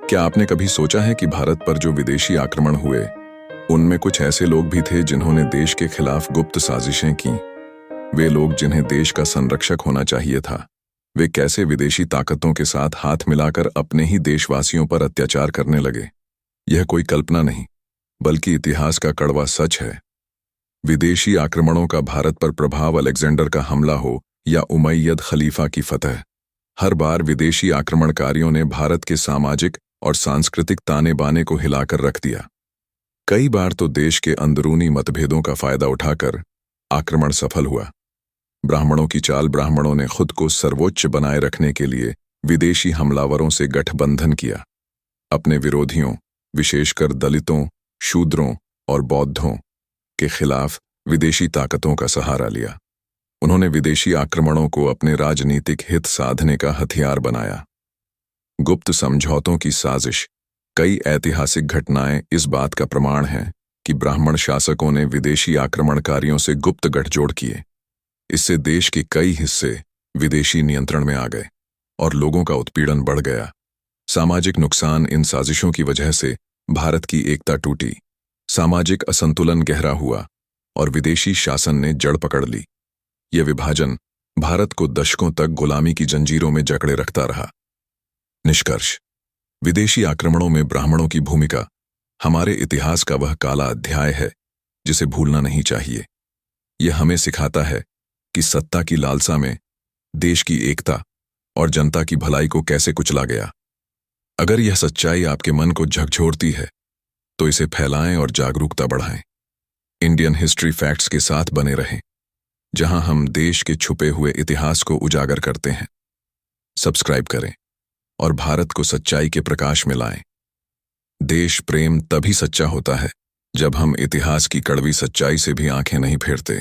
क्या आपने कभी सोचा है कि भारत पर जो विदेशी आक्रमण हुए, उनमें कुछ ऐसे लोग भी थे जिन्होंने देश के खिलाफ गुप्त साजिशें की। वे लोग जिन्हें देश का संरक्षक होना चाहिए था, वे कैसे विदेशी ताकतों के साथ हाथ मिलाकर अपने ही देशवासियों पर अत्याचार करने लगे। यह कोई कल्पना नहीं, बल्कि इतिहास का कड़वा सच है। विदेशी आक्रमणों का भारत पर प्रभाव अलेक्जेंडर का हमला हो या उमैयद खलीफा की फतह, हर बार विदेशी आक्रमणकारियों ने भारत के सामाजिक और सांस्कृतिक ताने बाने को हिलाकर रख दिया। कई बार तो देश के अंदरूनी मतभेदों का फायदा उठाकर आक्रमण सफल हुआ। ब्राह्मणों की चाल, ब्राह्मणों ने खुद को सर्वोच्च बनाए रखने के लिए विदेशी हमलावरों से गठबंधन किया। अपने विरोधियों, विशेषकर दलितों, शूद्रों और बौद्धों के खिलाफ विदेशी ताकतों का सहारा लिया। उन्होंने विदेशी आक्रमणों को अपने राजनीतिक हित साधने का हथियार बनाया। गुप्त समझौतों की साजिश। कई ऐतिहासिक घटनाएं इस बात का प्रमाण हैं कि ब्राह्मण शासकों ने विदेशी आक्रमणकारियों से गुप्त गठजोड़ किए। इससे देश के कई हिस्से विदेशी नियंत्रण में आ गए और लोगों का उत्पीड़न बढ़ गया। सामाजिक नुकसान। इन साजिशों की वजह से भारत की एकता टूटी, सामाजिक असंतुलन गहरा हुआ और विदेशी शासन ने जड़ पकड़ ली। यह विभाजन भारत को दशकों तक गुलामी की जंजीरों में जकड़े रखता रहा। निष्कर्ष: विदेशी आक्रमणों में ब्राह्मणों की भूमिका हमारे इतिहास का वह काला अध्याय है जिसे भूलना नहीं चाहिए। यह हमें सिखाता है कि सत्ता की लालसा में देश की एकता और जनता की भलाई को कैसे कुचला गया। अगर यह सच्चाई आपके मन को झकझोरती है तो इसे फैलाएं और जागरूकता बढ़ाएं। इंडियन हिस्ट्री फैक्ट्स के साथ बने रहें, जहां हम देश के छुपे हुए इतिहास को उजागर करते हैं। सब्सक्राइब करें और भारत को सच्चाई के प्रकाश में लाएं। देश प्रेम तभी सच्चा होता है जब हम इतिहास की कड़वी सच्चाई से भी आंखें नहीं फेरते।